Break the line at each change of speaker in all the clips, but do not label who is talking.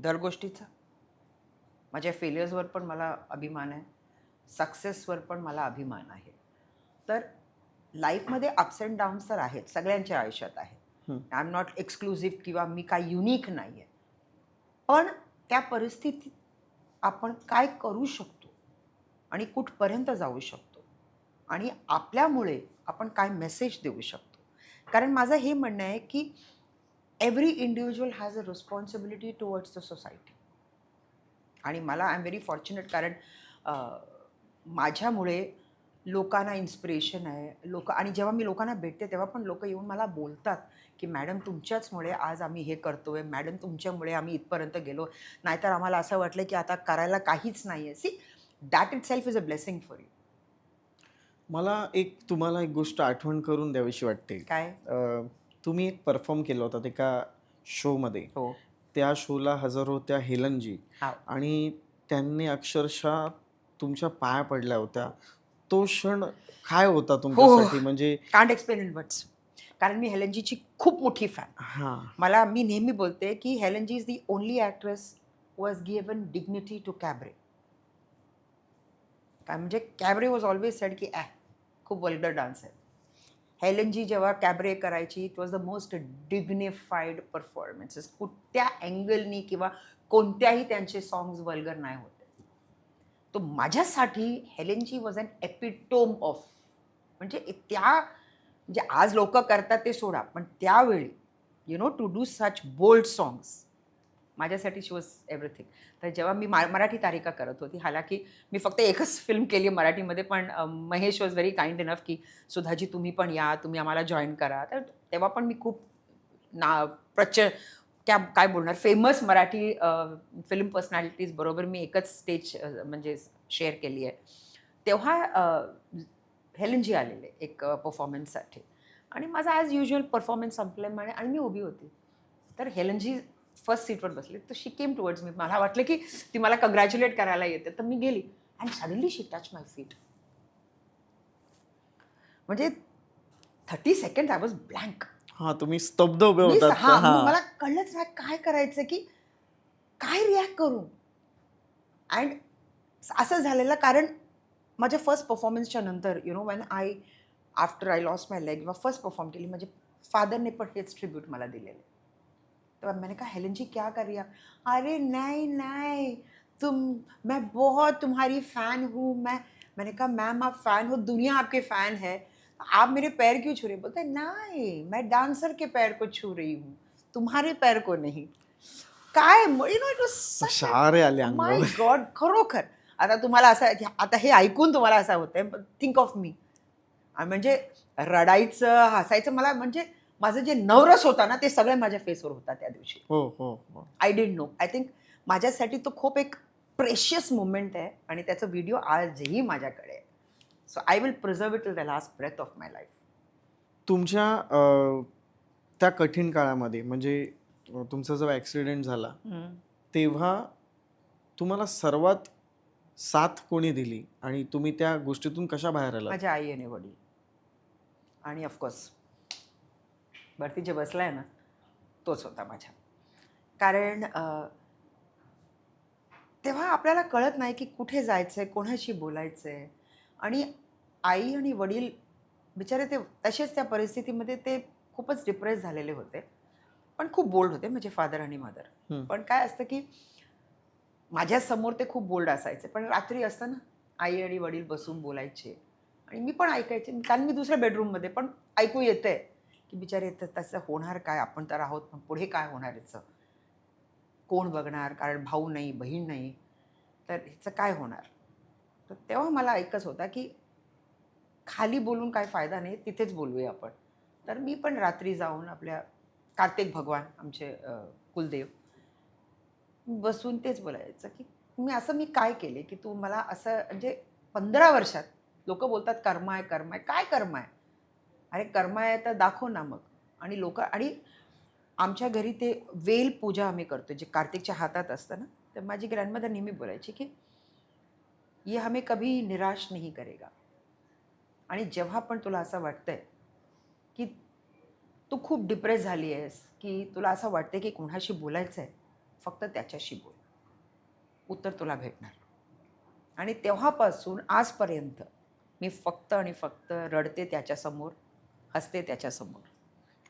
दर गोष्टीचा. माझ्या फेलियर्सवर पण मला अभिमान आहे. सक्सेसवर पण मला अभिमान आहे. तर लाईफमध्ये अप्स अँड डाऊन्स तर आहेत, सगळ्यांच्या आयुष्यात आहेत.
हं.
आय एम नॉट एक्सक्लुझिव्ह किंवा मी काय युनिक नाही आहे. पण त्या परिस्थितीत आपण काय करू शकतो आणि कुठपर्यंत जाऊ शकतो आणि आपल्यामुळे आपण काय मेसेज देऊ शकतो. कारण माझं हे म्हणणं आहे की every individual has a responsibility towards the society. आणि मला आय एम व्हेरी फॉर्च्युनेट कारण माझ्यामुळे लोकांना इन्स्पिरेशन आहे. आणि जेव्हा मी लोकांना भेटते तेव्हा पण लोकं येऊन मला बोलतात, की "मॅडम तुमच्याचमुळे आज आम्ही हे करतोय. मॅडम तुमच्यामुळे आम्ही इथपर्यंत गेलो. नाहीतर आम्हाला असं वाटलं की आता करायला काहीच नाहीये." See that itself is a blessing for you.
मला तुम्हाला एक गोष्ट आठवण करून द्यावीशी वाटते.
काय?
तुम्ही एक परफॉर्म केलं होतं एका शोमध्ये.
हो.
त्या शोला हजर होत्या हेलनजी
हां.
आणि त्यांनी अक्षरशः तुमच्या पाया पडल्या होत्या. तो क्षण काय होता
हो.
तुमच्यासाठी? म्हणजे
कांट एक्सप्लेन इन वर्ड्स. कारण मी हेलेनजीची खूप मोठी फॅन.
हां.
मी नेहमी बोलते, की हेलेनजी is the only actress who has given dignity to cabaret. काय म्हणजे कॅबरे वॉज ऑल्वेज सेड की खूप वल्गर डान्स आहे. हेलेनजी जेव्हा कॅबरे करायची it was the most dignified performances. कुठल्या अँगलनी किंवा कोणत्याही त्यांचे सॉंग्स वल्गर नाही होते. तो माझ्यासाठी हेलेनजी वॉज अन एपिटोम ऑफ म्हणजे म्हणजे आज लोक करतात ते सोडा, पण त्यावेळी to do such bold songs माझ्यासाठी शी वॉज एव्हरीथिंग. तर जेव्हा मी मराठी तारिका करत होती, हालाकी मी फक्त एकच फिल्म केली आहे मराठीमध्ये, पण Mahesh was very kind enough की सुधाजी तुम्ही पण या, तुम्ही आम्हाला जॉईन करा. तर तेव्हा पण मी खूप ना प्रच काय बोलणार फेमस मराठी फिल्म पर्सनॅलिटीज बरोबर मी एकच स्टेज म्हणजे शेअर केली आहे. तेव्हा हेलेनजी आलेले एक परफॉर्मन्ससाठी आणि माझा ॲज युज्युअल परफॉर्मन्स संपल्यामुळे आणि मी उभी होती. तर हेलेनजी फर्स्ट सीटवर बसली. तर शी केम टुवर्ड्स मी. मला वाटलं की ती मला कंग्रॅच्युलेट करायला येते. तर मी गेली and suddenly she touch my feet. म्हणजे 30 सेकंड्स आय वॉज ब्लँक.
हां, तुम्ही स्तब्ध उभे होतात. हां.
मला कळलंच नाही काय करायचं की काय रिॲक्ट करू? अँड असं झालेलं कारण माझ्या फर्स्ट परफॉर्मन्सच्या नंतर when after I lost my leg जेव्हा फर्स्ट परफॉर्म केली माझ्या फादरने पण हेच ट्रिब्यूट मला दिलेले. तो मैंने कहा हेलन जी क्या कर रही है? अरे नहीं नहीं, तुम मैं बहुत तुम्हारी फ़ैन हूँ। मैंने कहा मैम आप फ़ैन हो, दुनिया आपके फ़ैन है। आप मेरे पैर क्यों छू रहे हो? बोलते हैं नहीं, मैं डांसर के पैर को छू रही हूँ, तुम्हारे पैर को नहीं. काय इट वाज सच अ
शहारे आले
माय
अंगावर.
गॉड खरोखर. आता तुम्हाला असं आता हे ऐकून तुम्हाला असं होतंय, थिंक ऑफ मी. म्हणजे रडायचं, हसायचं मला म्हणजे माझं जे नवरस होता ना, ते सगळे माझ्या फेसवर होता त्या दिवशी.
हो, हो, हो.
I didn't know. I think माझ्यासाठी तो खूप एक प्रेशियस मोमेंट आहे आणि त्याचा व्हिडिओ आजही माझ्याकडे आहे. So I will preserve it till the last breath of my life.
तुमच्या त्या कठीण काळामध्ये म्हणजे तुमचा जेव्हा ॲक्सिडेंट झाला, तेव्हा तुम्हाला सर्वात साथ कोणी दिली आणि तुम्ही त्या गोष्टीतून कशा बाहेर आलात?
माझ्या आई आणि वडील आणि ऑफकोर्स वरती जे बसलाय ना, तोच होता माझ्या. कारण तेव्हा आपल्याला कळत नाही की कुठे जायचंय, कोणाशी बोलायचंय आणि आई आणि वडील बिचारे ते तसेच त्या परिस्थितीमध्ये ते खूपच डिप्रेस झालेले होते. पण खूप बोल्ड होते म्हणजे फादर आणि मदर.
हं.
पण काय असतं की माझ्यासमोर ते खूप बोल्ड असायचे. पण रात्री असतं ना, आई आणि वडील बसून बोलायचे आणि मी पण ऐकायचे. कारण मी दुसऱ्या बेडरूममध्ये पण ऐकू येतंय, की बिचारे तसं होणार काय? आपण तर आहोत, पण पुढे काय होणार याचं? कोण बघणार? कारण भाऊ नाही, बहीण नाही. तर ह्याचं काय होणार? तर तेव्हा मला एकच होता, की खाली बोलून काय फायदा नाही, तिथेच बोलूया आपण. तर मी पण रात्री जाऊन आपल्या कार्तिक भगवान आमचे कुलदेव बसून तेच बोलायचं, की मी काय केले, की तू मला असं म्हणजे 15 वर्षात लोकं बोलतात कर्म आहे, कर्म आहे. काय कर्म आहे? अरे कर्म आहे तर दाखव ना मग. आणि आमच्या घरी ते वेल पूजा आम्ही करतो, जे कार्तिकच्या हातात असतं ना, तर माझी ग्रँडमदर नेहमी बोलायची, की "ये हमें कभी निराश नहीं करेगा." आणि जेव्हा पण तुला असं वाटतंय, की तू खूप डिप्रेस झाली आहेस, की तुला असं वाटतंय, की कोणाशी बोलायचं आहे, फक्त त्याच्याशी बोल, उत्तर तुला भेटणार. आणि तेव्हापासून आजपर्यंत मी फक्त आणि फक्त रडते त्याच्यासमोर, हसते त्याच्यासमोर.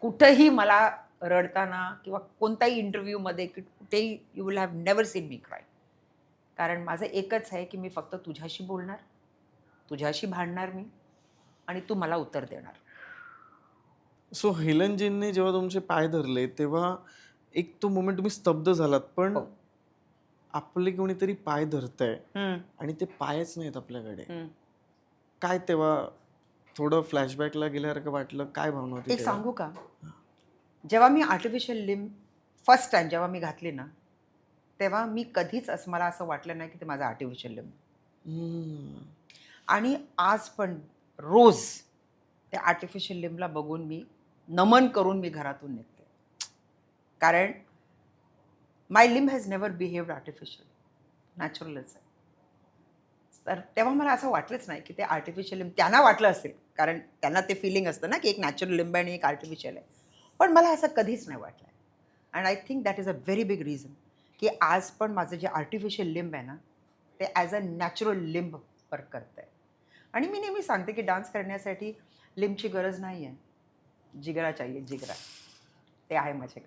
कुठंही मला रडताना किंवा कोणत्याही इंटरव्ह्यूमध्ये कुठेही you will have never seen me cry. कारण माझं एकच आहे की मी फक्त तुझ्याशी बोलणार, तुझ्याशी भांडणार मी, आणि तू मला उत्तर देणार.
सो हेलनजींनी जेव्हा तुमचे पाय धरले तेव्हा एक तो मोमेंट तुम्ही स्तब्ध झालात, पण
हो.
आपले कोणीतरी पाय धरतंय
हम्म,
आणि ते पायच नाहीत आपल्याकडे.
हम्म.
काय तेव्हा थोडं फ्लॅशबॅकला गेल्यासारखं वाटलं? काय भावना होती
एक
तेव्हा?
सांगू का, जेव्हा मी आर्टिफिशियल लिम्ब फर्स्ट टाइम जेव्हा मी घातली ना, तेव्हा मी कधीच मला असं वाटलं नाही की ते माझं आर्टिफिशियल लिम्ब.
हम्म.
आणि आज पण रोज त्या आर्टिफिशियल लिम्बला बघून मी नमन करून मी घरातून निघते. कारण my limb has never behaved artificial, नॅचरलच आहे. तर तेव्हा मला असं वाटलंच नाही की ते आर्टिफिशियल लिम्ब, त्यांना वाटलं असेल कारण त्यांना ते फिलिंग असतं ना की एक नॅचरल लिम्ब आणि एक आर्टिफिशियल आहे. पण मला असं कधीच नाही वाटलं. And I think that is a very big reason की आज पण माझं जे आर्टिफिशियल लिम्ब आहे ना, ते as a natural limb work करतं आहे. आणि मी नेहमी सांगते की डान्स करण्यासाठी लिम्बची गरज नाही आहे, जिगरा चाहिए, जिगरा. ते आहे माझ्याकडे.